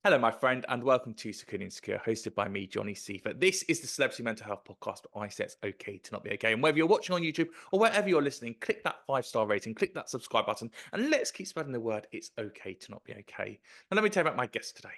Hello, my friend, and welcome to Securely Insecure, hosted by me, Johnny Seifert. This is the Celebrity Mental Health Podcast where I say it's okay to not be okay. And whether you're watching on YouTube or wherever you're listening, click that 5-star rating, click that subscribe button, and let's keep spreading the word it's okay to not be okay. Now, let me tell you about my guest today.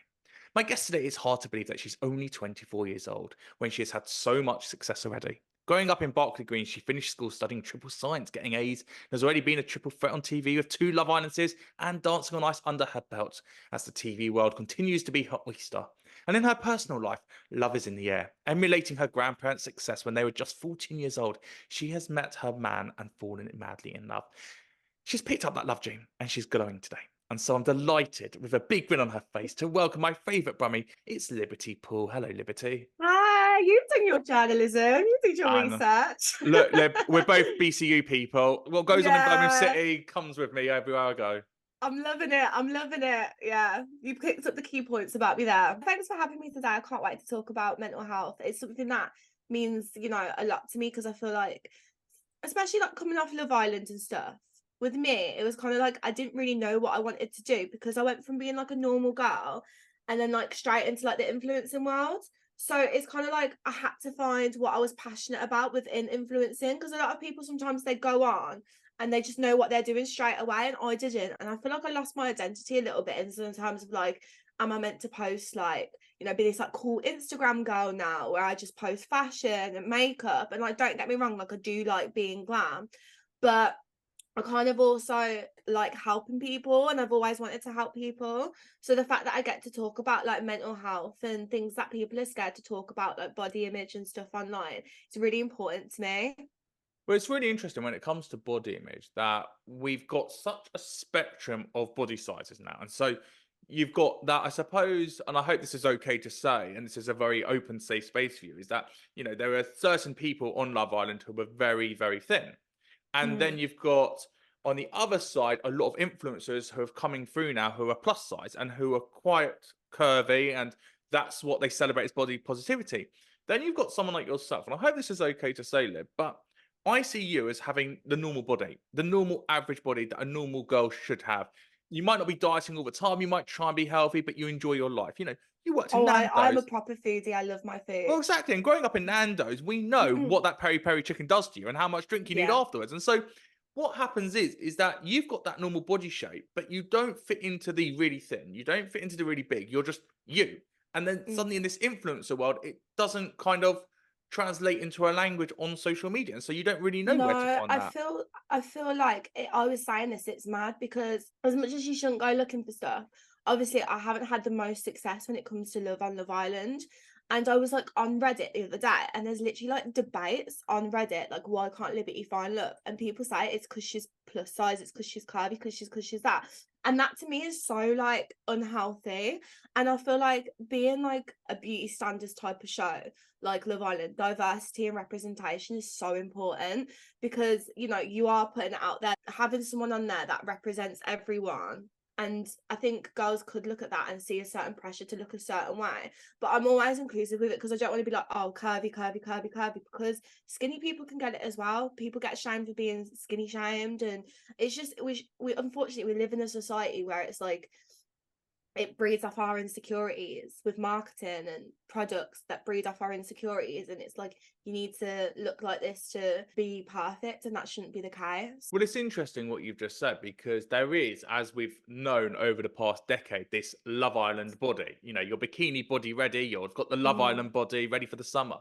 My guest today is hard to believe that she's only 24 years old when she has had so much success already. Growing up in Berkeley Green, she finished school studying triple science, getting A's, has already been a triple threat on TV with 2 Love Island series and Dancing on Ice under her belt as the TV world continues to be her oyster. And in her personal life, love is in the air. Emulating her grandparents' success when they were just 14 years old, she has met her man and fallen madly in love. She's picked up that love gene and she's glowing today. And so I'm delighted with a big grin on her face to welcome my favourite brummy. It's Liberty Poole. Hello, Liberty. Hi, you've done your journalism, you did your And research. look, Lib, we're both BCU people. What goes on in Birmingham Yeah, City comes with me everywhere I go. I'm loving it. I'm loving it. Yeah, you picked up the key points about me there. Thanks for having me today. I can't wait to talk about mental health. It's something that means, a lot to me because I feel like, especially like coming off Love Island and stuff, with me, it was kind of like I didn't really know what I wanted to do because I went from being like a normal girl and then like straight into like the influencing world. So it's kind of like I had to find what I was passionate about within influencing because a lot of people sometimes they go on and they just know what they're doing straight away and I didn't. And I feel like I lost my identity a little bit in terms of like, am I meant to post like, be this like cool Instagram girl now where I just post fashion and makeup and like don't get me wrong, like I do like being glam, but I kind of also like helping people and I've always wanted to help people. So the fact that I get to talk about like mental health and things that people are scared to talk about, like body image and stuff online, it's really important to me. Well, it's really interesting when it comes to body image that we've got such a spectrum of body sizes now. And so you've got that, I suppose, and I hope this is okay to say, and this is a very open, safe space for you, is that, there are certain people on Love Island who are very, very thin. And then Mm. you've got on the other side a lot of influencers who are coming through now who are plus size and who are quite curvy, and that's what they celebrate as body positivity. Then you've got someone like yourself, and I hope this is okay to say, Lib, but I see you as having the normal body, the normal average body that a normal girl should have. You might not be dieting all the time, you might try and be healthy, but you enjoy your life. You worked in Oh, I'm a Nando's. proper foodie. I love my Well, food. exactly. And growing up in Nando's, we know what that peri peri chicken does to you and how much drink you need Yeah. afterwards. And so what happens is that you've got that normal body shape, but you don't fit into the really thin. You don't fit into the really big. You're just you. And then Mm. suddenly in this influencer world, it doesn't kind of translate into a language on social media. And so you don't really know where to No, find I that. feel I feel like I was saying this, it's mad because as much as you shouldn't go looking for stuff, obviously I haven't had the most success when it comes to Love on Love Island. And I was like on Reddit the other day, and there's literally like debates on Reddit, like why can't Liberty find love? And people say it's because she's plus size, it's because she's curvy, because she's that. And that to me is so like unhealthy. And I feel like being like a beauty standards type of show, like Love Island, diversity and representation is so important because you are putting it out there, having someone on there that represents everyone. And I think girls could look at that and see a certain pressure to look a certain way. But I'm always inclusive with it because I don't want to be like, oh, curvy, curvy, curvy, curvy, because skinny people can get it as well. People get shamed for being skinny shamed. And it's just, we unfortunately, we live in a society where it's like, it breeds off our insecurities with marketing and products that breed off our insecurities, and it's like you need to look like this to be perfect, and that shouldn't be the case. Well, it's interesting what you've just said because there is, as we've known over the past decade, this Love Island body. Your bikini body ready, you've got the Love Mm. Island body ready for the summer.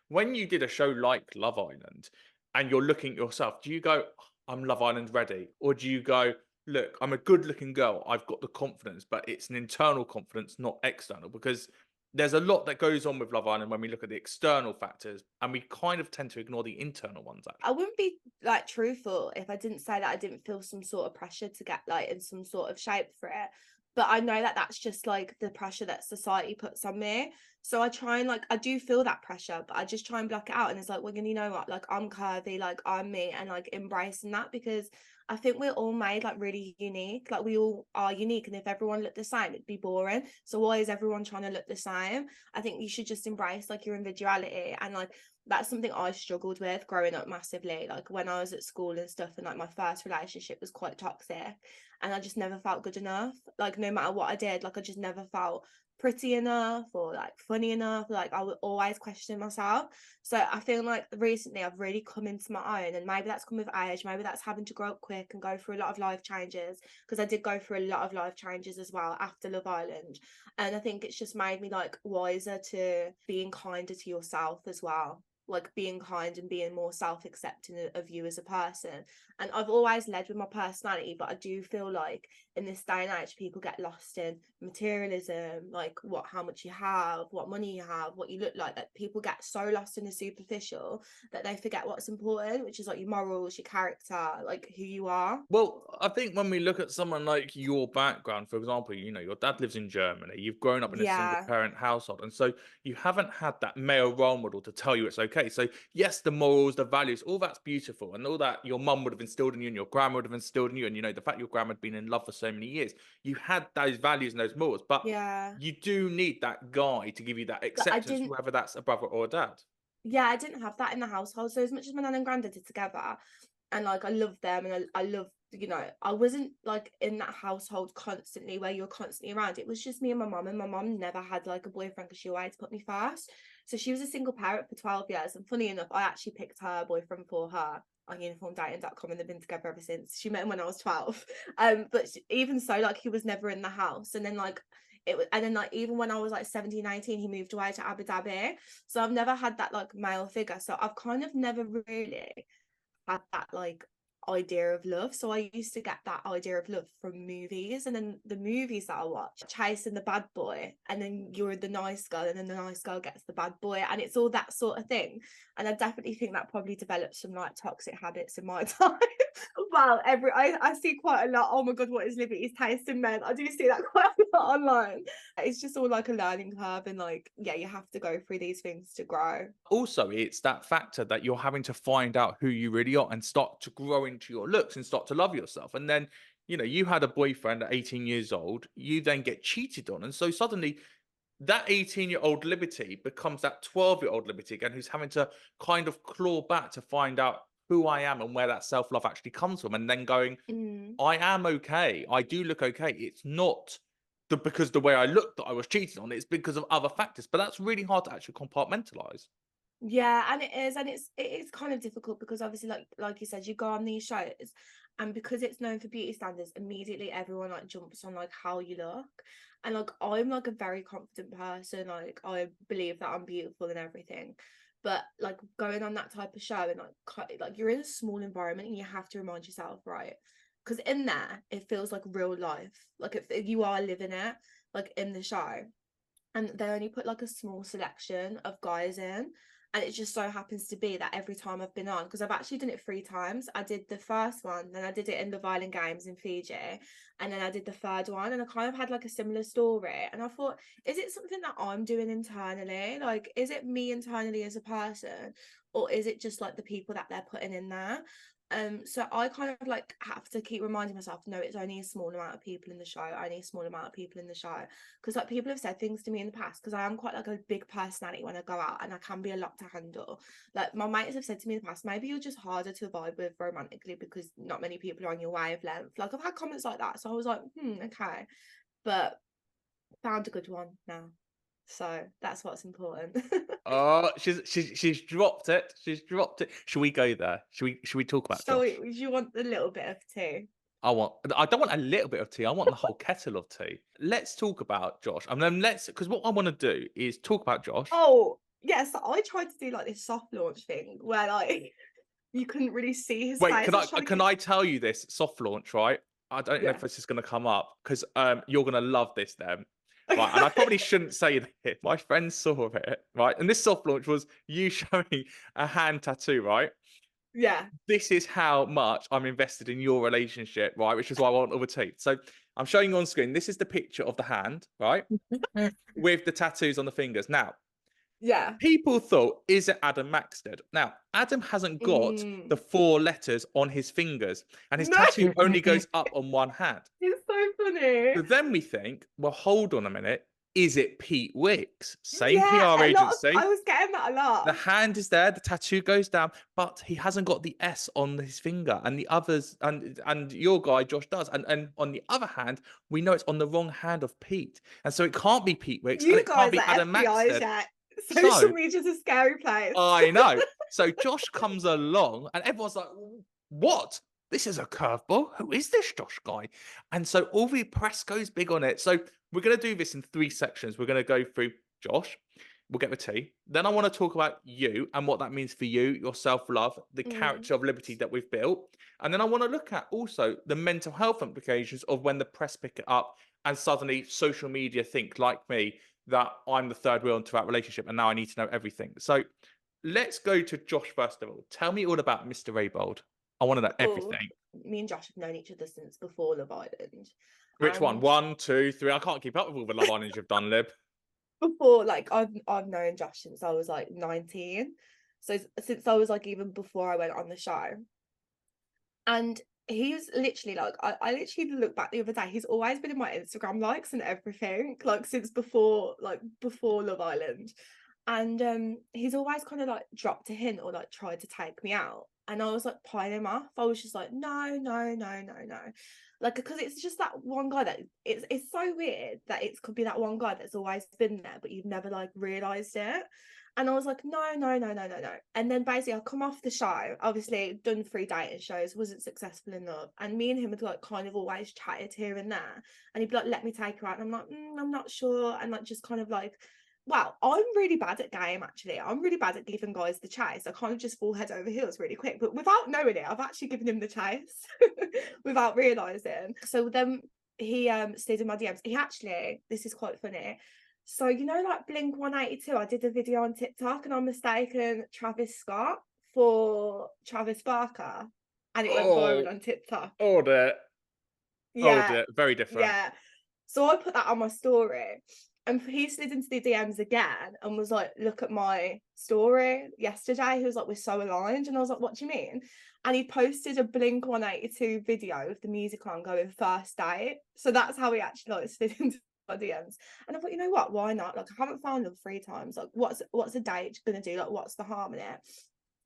When you did a show like Love Island and you're looking at yourself, do you go, I'm Love Island ready? Or do you go, look, I'm a good looking girl, I've got the confidence, but it's an internal confidence, not external? Because there's a lot that goes on with Love Island when we look at the external factors, and we kind of tend to ignore the internal ones, I actually. wouldn't be like truthful if I didn't say that I didn't feel some sort of pressure to get like in some sort of shape for it. But I know that that's just like the pressure that society puts on me. So I try and like, I do feel that pressure, but I just try and block it out. And it's like, well, you know what? Like, I'm curvy, like, I'm me, and like embracing that because I think we're all made like really unique. Like, we all are unique. And if everyone looked the same, it'd be boring. So why is everyone trying to look the same? I think you should just embrace like your individuality, and like that's something I struggled with growing up massively. Like when I was at school and stuff, and like my first relationship was quite toxic, and I just never felt good enough. Like no matter what I did, like I just never felt pretty enough or like funny enough. Like I would always question myself. So I feel like recently I've really come into my own, and maybe that's come with age, maybe that's having to grow up quick and go through a lot of life changes, because I did go through a lot of life changes as well after Love Island. And I think it's just made me like wiser to being kinder to yourself as well, like being kind and being more self-accepting of you as a person. And I've always led with my personality, but I do feel like in this day and age people get lost in materialism, like how much you have, what money you have, what you look like, that people get so lost in the superficial that they forget what's important, which is like your morals, your character, like who you are. Well, I think when we look at someone like your background, for example, your dad lives in Germany, you've grown up in a single Yeah, parent household, and so you haven't had that male role model to tell you it's okay. So, yes, the morals, the values, all that's beautiful, and all that your mum would have instilled in you and your grandma would have instilled in you, and the fact your grandma had been in love for so many years, you had those values and those morals, but yeah. you do need that guy to give you that But I acceptance, didn't, whether that's a brother or a dad. yeah, I didn't have that in the household. So as much as my nan and granddad did together, and like I love them, and I love, I wasn't like in that household constantly where you're constantly around. It was just me and my mum, and my mum never had like a boyfriend because she always put me first. So she was a single parent for 12 years, and funny enough, I actually picked her boyfriend for her on uniformdating.com, and they've been together ever since. She met him when I was 12. But even so, like he was never in the house. And then like it was, and then like even when I was like 17, 18, he moved away to Abu Dhabi. So I've never had that like male figure. So I've kind of never really had that like idea of love. So I used to get that idea of love from movies, and then the movies that I watch, chasing the bad boy, and then you're the nice girl, and then the nice girl gets the bad boy, and it's all that sort of thing. And I definitely think that probably developed some like toxic habits in my time. Well, I see quite a lot. Oh my god, what is Liberty's taste in men? I do see that quite a lot online. It's just all like a learning curve, and like yeah, you have to go through these things to grow. Also, it's that factor that you're having to find out who you really are and start to grow into your looks and start to love yourself. And then, you had a boyfriend at 18 years old, you then get cheated on. And so suddenly that 18-year-old Liberty becomes that 12-year-old Liberty again, who's having to kind of claw back to find out who I am and where that self love actually comes from. And then going, Mm. I am okay. I do look okay. It's not because the way I look that I was cheated on, it's because of other factors. But that's really hard to actually compartmentalize. Yeah, and it is, and it is kind of difficult because obviously, like you said, you go on these shows, and because it's known for beauty standards, immediately everyone like jumps on like how you look, and like I'm like a very confident person, like I believe that I'm beautiful and everything, but like going on that type of show and like you're in a small environment and you have to remind yourself, right? Because in there it feels like real life, like if you are living it, like in the show, and they only put like a small selection of guys in, and it just so happens to be that every time I've been on, because I've actually done it 3 times. I did the first one, then I did it in the Violent Games in Fiji, and then I did the third one, and I kind of had like a similar story, and I thought, is it something that I'm doing internally, like is it me internally as a person, or is it just like the people that they're putting in there? So I kind of like have to keep reminding myself, no, it's only a small amount of people in the show, only a small amount of people in the show. Because like people have said things to me in the past, because I am quite like a big personality when I go out, and I can be a lot to handle. Like my mates have said to me in the past, maybe you're just harder to vibe with romantically because not many people are on your wavelength. Like I've had comments like that, so I was like, okay, but found a good one now, so that's what's important. Oh, she's dropped it. She's dropped it. Should we go there? Should we talk about So Josh? you want a little bit of tea? I don't want a little bit of tea. I want the whole kettle of tea. Let's talk about Josh. And then because what I want to do is talk about Josh. Oh yes, I tried to do like this soft launch thing where like you couldn't really see his Wait, face. I was trying to can keep. I tell you this soft launch, right? I don't know if Yeah. this is gonna come up because you're gonna love this then. Right, and I Okay. probably shouldn't say this. My friend saw it, right? And this soft launch was you showing a hand tattoo, right? Yeah. This is how much I'm invested in your relationship, right? Which is why I want all the teeth. So I'm showing you on screen. This is the picture of the hand, right? With the tattoos on the fingers. Now, Yeah. people thought, is it Adam Maxted? Now, Adam hasn't got the Mm. 4 letters on his fingers, and his No, tattoo only goes up on one hand. it's so funny. So then we think, well, hold on a minute. Is it Pete Wicks? Same Yeah, PR a lot of agency. I was getting that a The lot. hand is there, the tattoo goes down, but he hasn't got the S on his finger, and the others, and your guy Josh does, and on the other hand, we know it's on the wrong hand of Pete, and so it can't be Pete Wicks, and You it can't guys be are Adam FBI Maxted. chat. Social So media's a scary place. I know. So Josh comes along, and everyone's like, "What? This is a curveball. Who is this Josh guy?" And so all the press goes big on it. So we're going to do this in three sections. We're going to go through Josh. We'll get the tea. Then I want to talk about you and what that means for you, your self-love, the Mm. character of Liberty that we've built. And then I want to look at also the mental health implications of when the press pick it up and suddenly social media think, like me, that I'm the third wheel into that relationship and now I need to know everything. So let's go to Josh first of all. Tell me all about Mr. Raybold. I want to know Oh, everything. me and Josh have known each other since before Love Island. Which one? And One, two, three. I can't keep up with all the Love Islands you've done, Lib. before, like, I've known Josh since I was like 19. So since I was like even before I went on the show. And he was literally like, I literally looked back the other day. He's always been in my Instagram likes and everything, like since before Love Island. And he's always kind of like dropped a hint or like tried to take me out. And I was like pieing him off. I was just like, no, no, no, no, no. Like, because it's just that one guy that it's so weird that it could be that one guy that's always been there, but you've never like realised it. And I was like, no, no, no, no, no, no. And then basically I come off the show, obviously done 3 dating shows, wasn't successful enough. And me and him had like kind of always chatted here and there. And he'd be like, let me take her out. And I'm like, I'm not sure. And like just kind of like, well, I'm really bad at game actually. I'm really bad at giving guys the chase. I kind of just fall head over heels really quick. But without knowing it, I've actually given him the chase without realising. So then he stayed in my DMs. He actually, this is quite funny. So, you know, like Blink 182, I did a video on TikTok and I mistaken Travis Scott for Travis Barker and it went Oh, viral on TikTok. order, Yeah, order. Very different. yeah. So I put that on my story and he slid into the DMs again and was like, look at my story yesterday. He was like, we're so aligned. And I was like, what do you mean? And he posted a Blink 182 video with the music on going first date. So that's how he actually like slid into my DMs. And I thought, you know what? Why not? Like, I haven't found them 3 times. Like, what's a date gonna do? Like, what's the harm in it?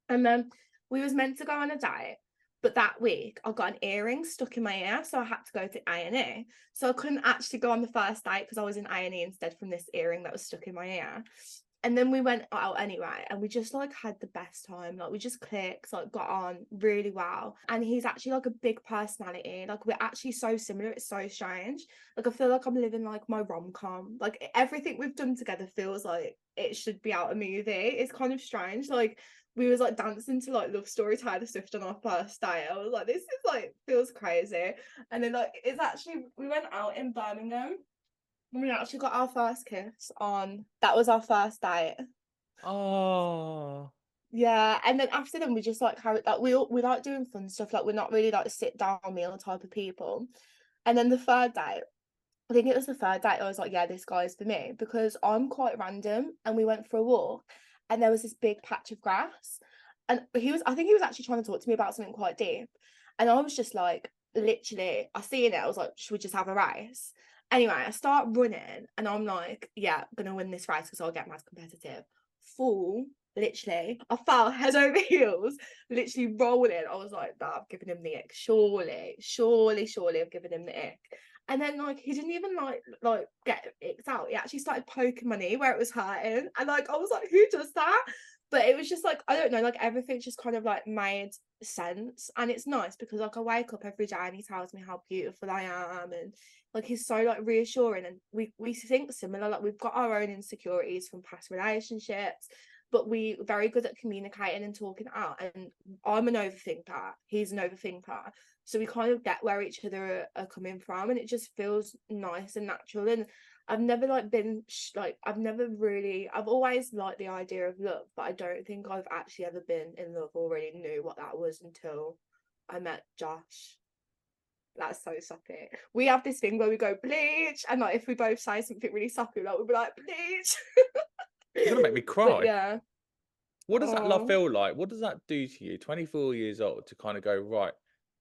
And then we was meant to go on a date. But that week, I got an earring stuck in my ear, so I had to go to A&E. So I couldn't actually go on the first date because I was in A&E instead from this earring that was stuck in my ear. And then we went out anyway, and we just like had the best time. Like we just clicked, like got on really well. And he's actually like a big personality. Like we're actually so similar. It's so strange. Like I feel like I'm living like my rom-com. Like everything we've done together feels like it should be out a movie. It's kind of strange. Like we was like dancing to like Love Story Taylor Swift on our first day. I was like, this is like feels crazy. And then like it's actually we went out in Birmingham and we actually got our first kiss on that was our first date. Oh, Yeah. And then after them we just like carried like we like doing fun stuff. Like we're not really like sit down meal type of people. And then the third date, I think it was the third date, I was like, yeah, this guy's for me because I'm quite random and we went for a walk and there was this big patch of grass and I think he was actually trying to talk to me about something quite deep and I was just like, literally, I seen it, I was like, should we just have a race? Anyway, I start running and I'm like, yeah, I'm gonna win this race because I'll get mad competitive. Fall, literally, I fell head over heels, literally rolling. I was like, nah, I've given him the ick. Surely I've given him the ick. And then like he didn't even like get icked out. He actually started poking my knee where it was hurting. And like I was like, who does that? But it was just like, I don't know, like everything just kind of like made sense. And it's nice because like I wake up every day and he tells me how beautiful I am and like he's so like reassuring and we think similar, like we've got our own insecurities from past relationships, but we're very good at communicating and talking out. And I'm an overthinker, he's an overthinker. So we kind of get where each other are coming from and it just feels nice and natural. And I've never like been like I've always liked the idea of love, but I don't think I've actually ever been in love or really knew what that was until I met Josh. That's so soppy. We have this thing where we go bleach and like if we both say something really soppy, like we'll be like bleach. you're gonna make me But cry. yeah. What does that love Oh. feel like? What does that do to you, 24 years old, to kind of go, right,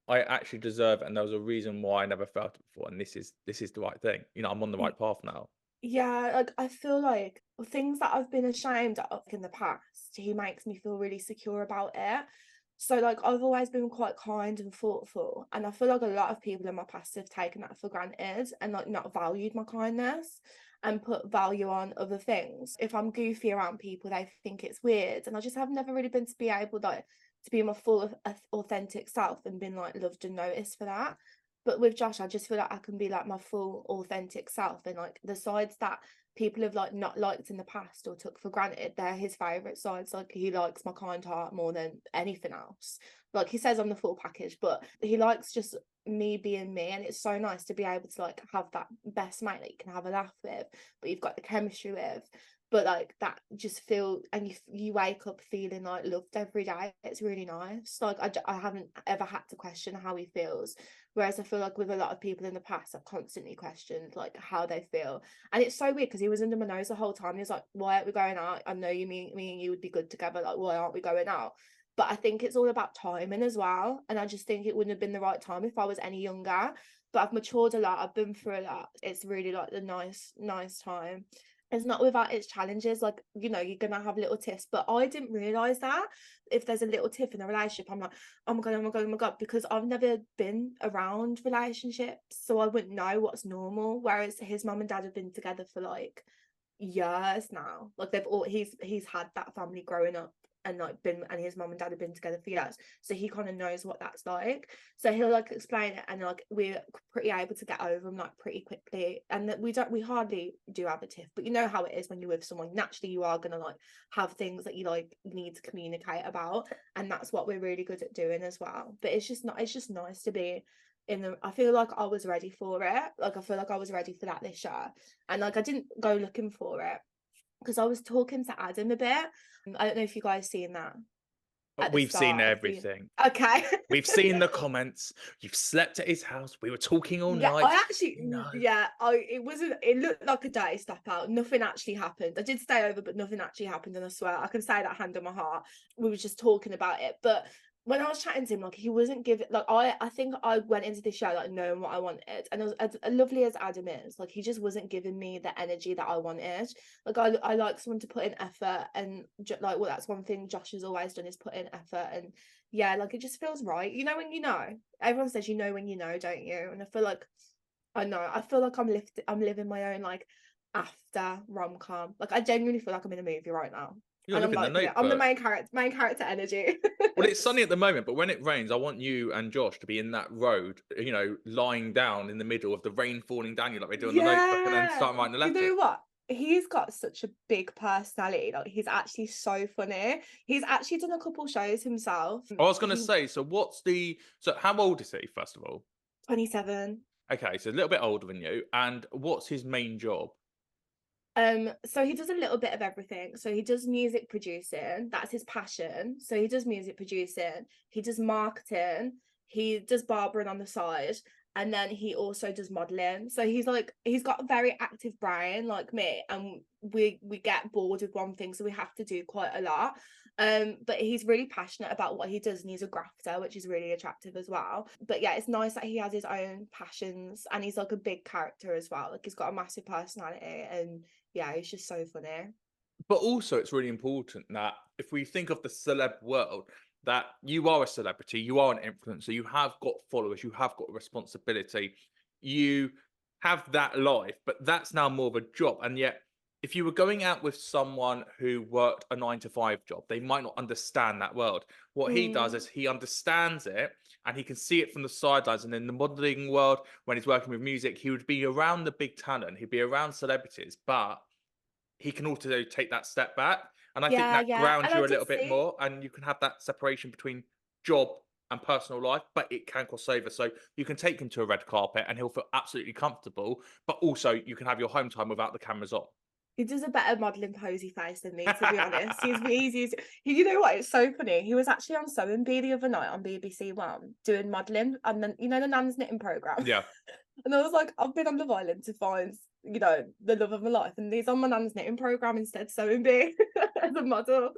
I actually deserve it, and there was a reason why I never felt it before, and this is the right thing. You know, I'm on the right path now. Yeah, like I feel like things that I've been ashamed of in the past, he makes me feel really secure about it. So like I've always been quite kind and thoughtful, and I feel like a lot of people in my past have taken that for granted and like not valued my kindness and put value on other things. If I'm goofy around people, they think it's weird, and I just have never really been to be able like to be my full authentic self and been like loved and noticed for that. But with Josh, I just feel like I can be like my full authentic self, and like the sides that people have like not liked in the past or took for granted, they're his favorite sides. Like he likes my kind heart more than anything else. Like he says I'm the full package, but he likes just me being me, and it's so nice to be able to like have that best mate that you can have a laugh with, but you've got the chemistry with. But like that just feel, and you wake up feeling like loved every day. It's really nice. Like I haven't ever had to question how he feels. Whereas I feel like with a lot of people in the past, I've constantly questioned like how they feel. And it's so weird because he was under my nose the whole time. He was like, "Why aren't we going out? I know you mean me and you would be good together. Like, why aren't we going out?" But I think it's all about timing as well. And I just think it wouldn't have been the right time if I was any younger. But I've matured a lot. I've been through a lot. It's really like the nice time. It's not without its challenges. Like, you know, you're gonna have little tiffs. But I didn't realise that if there's a little tiff in a relationship, I'm like, oh my god, oh my god, oh my god, because I've never been around relationships, so I wouldn't know what's normal. Whereas his mum and dad have been together for like years now. Like they've all he's had that family growing up and like been, and his mum and dad have been together for years. So he kind of knows what that's like. So he'll like explain it, and like we're pretty able to get over them like pretty quickly. And that we hardly do have a tiff, but you know how it is when you're with someone, naturally you are gonna like have things that you like need to communicate about. And that's what we're really good at doing as well. But it's just nice to be I feel like I was ready for it. Like I feel like I was ready for that this year. And like I didn't go looking for it because I was talking to Adam a bit. I don't know if you guys seen that at the We've seen start of the everything. okay. We've seen the comments. You've slept at his house. We were talking all Yeah, night. I actually, You know. yeah, it wasn't, it looked like a dirty step out. Nothing actually happened. I did stay over, but nothing actually happened. And I swear, I can say that hand on my heart. We were just talking about it. But when I was chatting to him, like, he wasn't giving, like, I think I went into this show, like, knowing what I wanted. And as lovely as Adam is, like, he just wasn't giving me the energy that I wanted. Like, I like someone to put in effort. And, like, well, that's one thing Josh has always done is put in effort. And yeah, like, it just feels right. You know, when you know, everyone says you know when you know, don't you? And I feel like I know. I feel like I'm living my own like after rom-com. Like I genuinely feel like I'm in a movie right now. You're And I'm living the like, you know, I'm the Notebook. main character energy. Well, it's sunny at the moment, but when it rains, I want you and Josh to be in that road, you know, lying down in the middle of the rain falling down you like they do in the Notebook, and then Yeah. start writing a You letter. know what? He's got such a big personality. Like he's actually so funny. He's actually done a couple shows himself. I was going to He say, so how old is he, first of all? 27. Okay, so a little bit older than you. And what's his main job? So he does a little bit of everything. So he does music producing, that's his passion. So he does music producing, he does marketing, he does barbering on the side, and then he also does modeling. So he's got a very active brain like me, and we get bored with one thing, so we have to do quite a lot. But he's really passionate about what he does, and he's a grafter, which is really attractive as well. But yeah, it's nice that he has his own passions, and he's like a big character as well. Like he's got a massive personality, and yeah, it's just so funny. But also, it's really important that if we think of the celeb world, that you are a celebrity, you are an influencer, you have got followers, you have got a responsibility, you have that life, but that's now more of a job. And yet, if you were going out with someone who worked a 9 to 5 job, they might not understand that world. What he does Mm, is he understands it and he can see it from the sidelines. And in the modeling world, when he's working with music, he would be around the big talent, he'd be around celebrities, but he can also take that step back. And I think yeah, that yeah. grounds And I you a did little bit see, more, and you can have that separation between job and personal life, but it can cross over. So you can take him to a red carpet and he'll feel absolutely comfortable, but also you can have your home time without the cameras on. he does a better modelling posy face than me, to be honest. You know what? It's so funny. He was actually on Sewing Bee the other night on BBC One doing modelling, and then you know the Nan's knitting program. Yeah. And I was like, I've been on Love Island to find, you know, the love of my life, and he's on my Nan's knitting program instead, Sewing Bee as a model.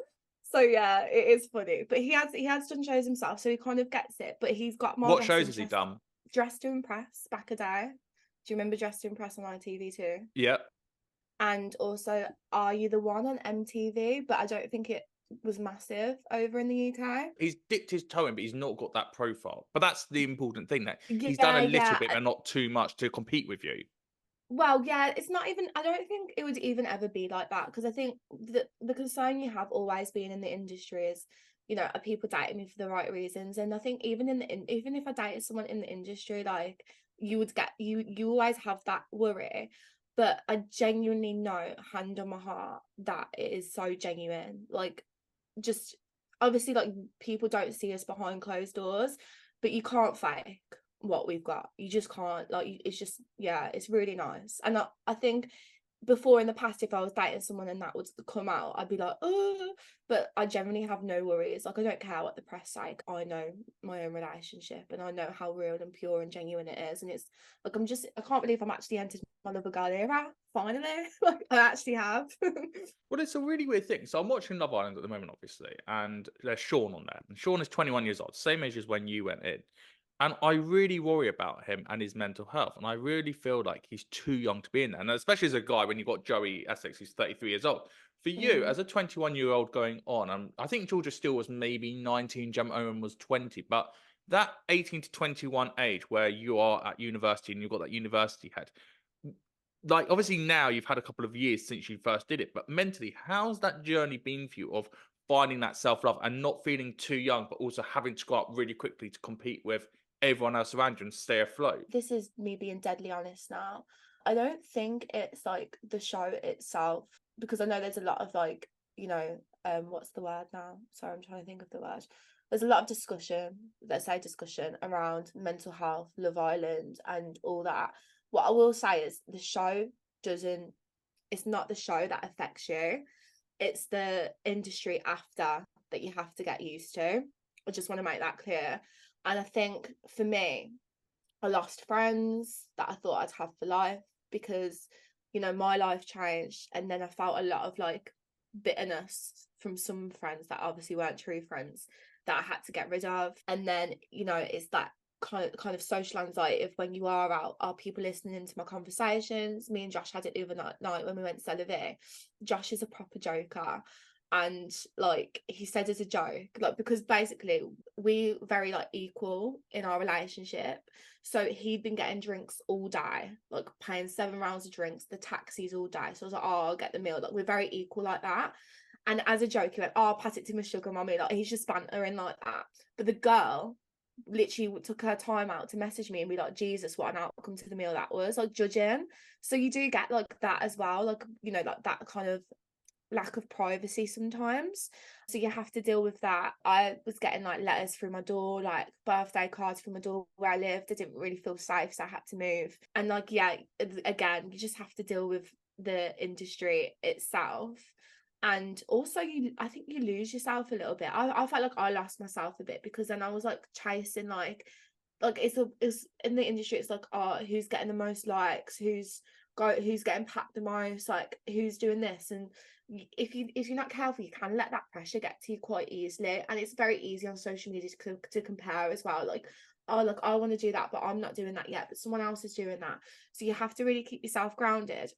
So yeah, it is funny. But he has done shows himself, so he kind of gets it. But he's got my What best shows has he interest. done? Dress to Impress back a day. Do you remember Dress to Impress on ITV too? Yeah. and also Are You the One on MTV, but I don't think it was massive over in the UK. He's dipped his toe in, but he's not got that profile. But that's the important thing, that he's done a Yeah, little yeah. bit, but not too much to compete with you. Well, yeah, it's not even, I don't think it would even ever be like that, because I think the concern you have always been in the industry is, are people dating me for the right reasons? And I think even even if I dated someone in the industry, like, you would get, you always have that worry. But I genuinely know, hand on my heart, that it is so genuine. Like, just obviously, like, people don't see us behind closed doors, but you can't fake what we've got. You just can't, like, it's just, yeah, it's really nice. And I think before, in the past, if I was dating someone and that would come out, I'd be like, oh, but I generally have no worries. Like, I don't care what the press say. Like, I know my own relationship, and I know how real and pure and genuine it is. And it's like, I can't believe I'm actually entered my Love a Girl era finally. Like, I actually have. Well, it's a really weird thing. So I'm watching Love Island at the moment, obviously, and there's Sean on there. And Sean is 21 years old, same age as when you went in. And I really worry about him and his mental health. And I really feel like he's too young to be in there. And especially as a guy, when you've got Joey Essex, who's 33 years old. For you, Mm. as a 21-year-old going on, I think Georgia Steele was maybe 19, Gemma Owen was 20. But that 18 to 21 age where you are at university and you've got that university head, like, obviously now you've had a couple of years since you first did it, but mentally, how's that journey been for you of finding that self-love and not feeling too young, but also having to go up really quickly to compete with everyone else around you and stay afloat? This is me being deadly honest now. I don't think it's like the show itself, because I know there's a lot of, like, what's the word now? Sorry, I'm trying to think of the word. There's a lot of discussion, let's say discussion, around mental health, Love Island, and all that. What I will say is the show doesn't, it's not the show that affects you. It's the industry after that you have to get used to. I just want to make that clear. And I think for me, I lost friends that I thought I'd have for life, because, my life changed. And then I felt a lot of, like, bitterness from some friends that obviously weren't true friends, that I had to get rid of. And then, it's that kind of social anxiety of, when you are out, are people listening into my conversations? Me and Josh had it the other night when we went to Celebrate. Josh is a proper joker. And, like, he said as a joke, like, because basically we very, like, equal in our relationship. So he'd been getting drinks all day, like paying 7 rounds of drinks, the taxis all day. So I was like, oh, I'll get the meal. Like, we're very equal like that. And as a joke, he went, oh, I'll pass it to my sugar mommy. Like, he's just bantering like that. But the girl literally took her time out to message me and be like, Jesus, what an outcome to the meal that was, like, judging. So you do get, like, that as well, like, like that kind of lack of privacy sometimes. So you have to deal with that. I was getting, like, letters through my door, like birthday cards through my door where I lived. I didn't really feel safe, so I had to move. And, like, yeah, again, you just have to deal with the industry itself. And also, I think you lose yourself a little bit. I felt like I lost myself a bit, because then I was, like, chasing, like it's in the industry, it's like, oh, who's getting the most likes, who's getting packed the most, like, who's doing this. And if you're not careful, you can let that pressure get to you quite easily. And it's very easy on social media to compare as well, like, oh, look, I want to do that, but I'm not doing that yet, but someone else is doing that. So you have to really keep yourself grounded.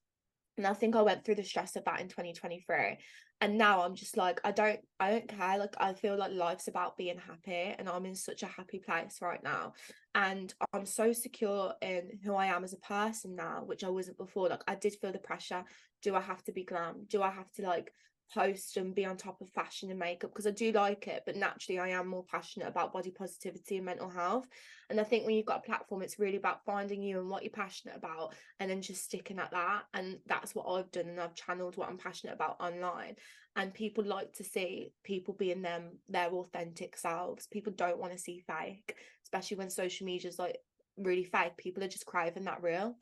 And I think I went through the stress of that in 2023. And now I'm just like, I don't care. Like, I feel like life's about being happy, and I'm in such a happy place right now. And I'm so secure in who I am as a person now, which I wasn't before. Like, I did feel the pressure. Do I have to be glam? Do I have to, like, post and be on top of fashion and makeup? Because I do like it, but naturally I am more passionate about body positivity and mental health. And I think when you've got a platform, it's really about finding you and what you're passionate about, and then just sticking at that. And that's what I've done, and I've channeled what I'm passionate about online. And people like to see people being their authentic selves. People don't want to see fake, especially when social media is, like, really fake. People are just craving that real.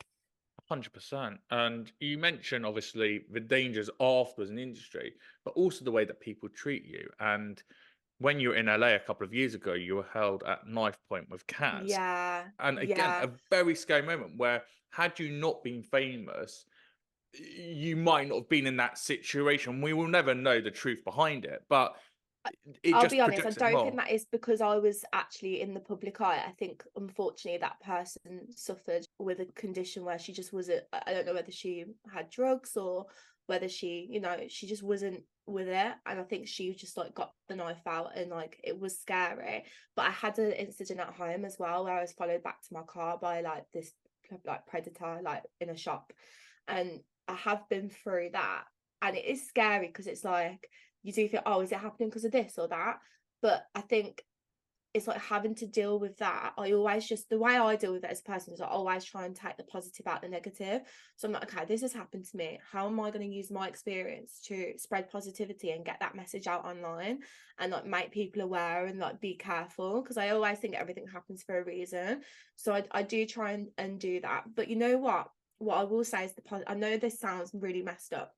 100%. And you mentioned obviously the dangers afterwards in the industry, but also the way that people treat you. And when you were in LA a couple of years ago, you were held at knife point with Kaz. Yeah, And again, yeah. a very scary moment where, had you not been famous, you might not have been in that situation. We will never know the truth behind it. But it I'll just be honest, I projects it don't think more. that is because I was actually in the public eye. I think, unfortunately, that person suffered with a condition where she just wasn't. I don't know whether she had drugs or whether she, she just wasn't with it. And I think she just like got the knife out and like it was scary. But I had an incident at home as well where I was followed back to my car by like this like predator like in a shop, and I have been through that, and it is scary because it's like you do feel, oh, is it happening because of this or that? But I think it's like having to deal with that. I always just, the way I deal with it as a person is I always try and take the positive out the negative. So I'm like, okay, this has happened to me. How am I going to use my experience to spread positivity and get that message out online and like make people aware and like be careful? Because I always think everything happens for a reason. So I do try and do that. But you know what? What I will say is I know this sounds really messed up,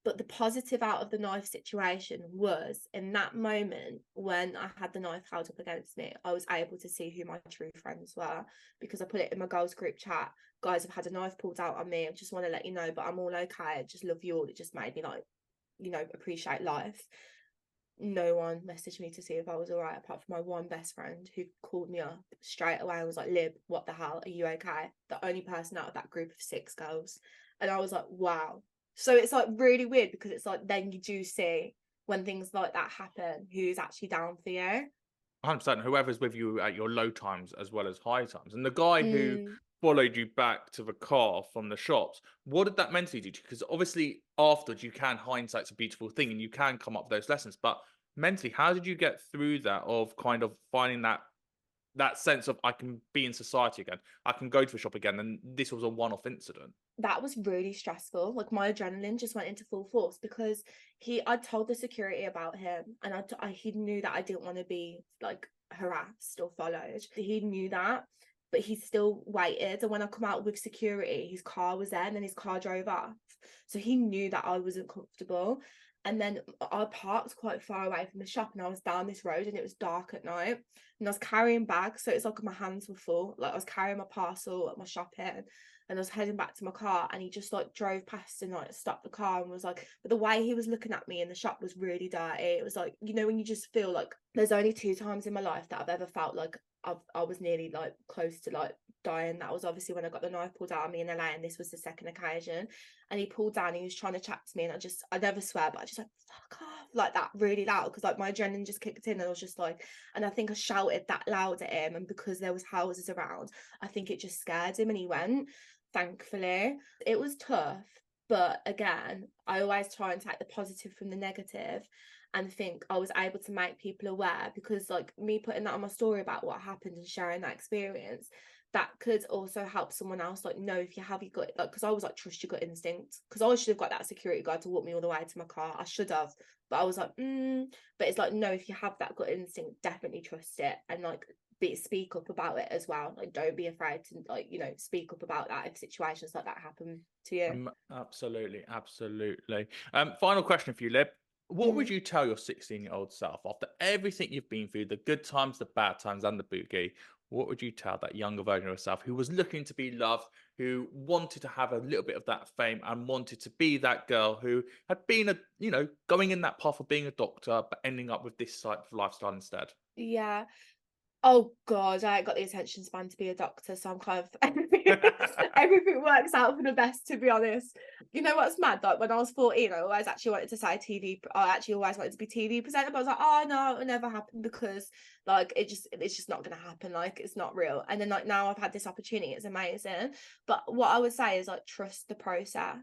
but the positive out of the knife situation was in that moment when I had the knife held up against me, I was able to see who my true friends were because I put it in my girls group chat. Guys, I've had a knife pulled out on me. I just want to let you know, but I'm all okay. I just love you all. It just made me like, appreciate life. No one messaged me to see if I was all right, apart from my one best friend who called me up straight away and was like, Lib, what the hell? Are you okay? The only person out of that group of 6 girls. And I was like, wow. So it's like really weird because it's like then you do see when things like that happen who's actually down for you. 100%. Whoever's with you at your low times as well as high times. And the guy who Mm. followed you back to the car from the shops, what did that mentally do to you? Because obviously, afterwards, you can, hindsight's a beautiful thing and you can come up with those lessons. But mentally, how did you get through that of kind of finding that sense of I can be in society again, I can go to a shop again, and this was a one-off incident? That was really stressful. Like my adrenaline just went into full force because I told the security about him, and he knew that I didn't want to be like harassed or followed. He knew that, but he still waited. And when I come out with security, his car was there, and then his car drove off. So he knew that I wasn't comfortable. And then I parked quite far away from the shop, and I was down this road, and it was dark at night, and I was carrying bags, so it's like my hands were full. Like I was carrying my parcel, my shopping, and I was heading back to my car, and he just like drove past and like stopped the car and was like, but the way he was looking at me in the shop was really dirty. It was like, when you just feel like there's only 2 times in my life that I've ever felt like I was nearly like close to like dying. That was obviously when I got the knife pulled out of me in LA, and this was the second occasion. And he pulled down, he was trying to chat to me, and I never swear, but I just like, fuck off, like that really loud, because like my adrenaline just kicked in, and I was just like, and I think I shouted that loud at him, and because there was houses around, I think it just scared him, and he went. Thankfully, it was tough, but again, I always try and take the positive from the negative and think I was able to make people aware, because like me putting that on my story about what happened and sharing that experience, that could also help someone else like know if you have your gut, like, because I was like, trust your gut instinct, because I should have got that security guard to walk me all the way to my car. I should have, but I was like, but it's like, no, if you have that gut instinct, definitely trust it, and like speak up about it as well. Like don't be afraid to like speak up about that if situations like that happen to you. Absolutely, absolutely. Final question for you, Lib. What would Mm. you tell your 16-year-old self after everything you've been through, the good times, the bad times, and the boogie? What would you tell that younger version of yourself who was looking to be loved, who wanted to have a little bit of that fame and wanted to be that girl who had been going in that path of being a doctor, but ending up with this type of lifestyle instead? Yeah. Oh God, I ain't got the attention span to be a doctor, so I'm kind of everything works out for the best, to be honest. You know what's mad? Like when I was 14, I always actually wanted to say TV. I actually always wanted to be TV presenter, but I was like, oh no, it will never happen because like it's just not gonna happen. Like it's not real. And then like now I've had this opportunity, it's amazing. But what I would say is like trust the process.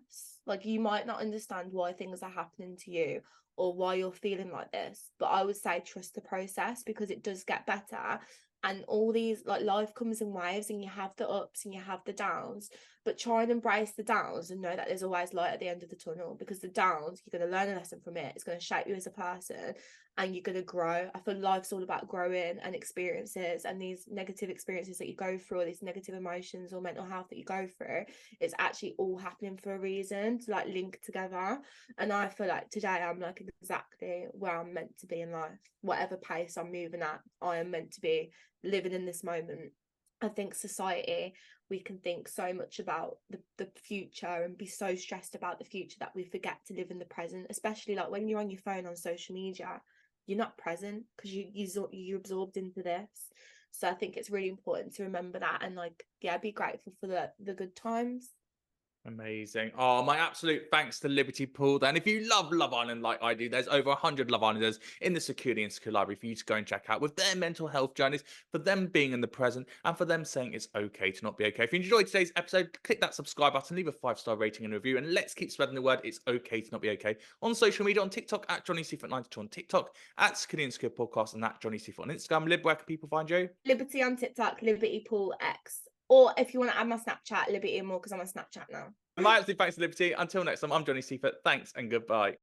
Like you might not understand why things are happening to you or why you're feeling like this, but I would say trust the process because it does get better. And all these, like, life comes in waves, and you have the ups and you have the downs, but try and embrace the downs and know that there's always light at the end of the tunnel, because the downs, you're going to learn a lesson from it, it's going to shape you as a person, and you're going to grow. I feel life's all about growing and experiences, and these negative experiences that you go through, or these negative emotions or mental health that you go through, it's actually all happening for a reason, to like link together. And I feel like today I'm like exactly where I'm meant to be in life. Whatever pace I'm moving at, I am meant to be living in this moment. I think society, we can think so much about the future and be so stressed about the future that we forget to live in the present, especially like when you're on your phone on social media. you're not present because you're absorbed into this. So I think it's really important to remember that and like, yeah, be grateful for the good times. Amazing. Oh, my absolute thanks to Liberty Poole. And if you love Love Island like I do, there's over 100 Love Islanders in the Securely Insecure library for you to go and check out with their mental health journeys, for them being in the present, and for them saying it's okay to not be okay. If you enjoyed today's episode, click that subscribe button, leave a 5-star rating and review, and let's keep spreading the word it's okay to not be okay on social media, on TikTok at Johnny Seifert 92, on TikTok at Securely Insecure Podcast, and at Johnny Seifert on Instagram. Lib, where can people find you? Liberty on TikTok, Liberty Poole X. Or if you want to add my Snapchat, Liberty and more, because I'm on Snapchat now. My absolute thanks to Liberty. Until next time, I'm Johnny Seifert. Thanks and goodbye.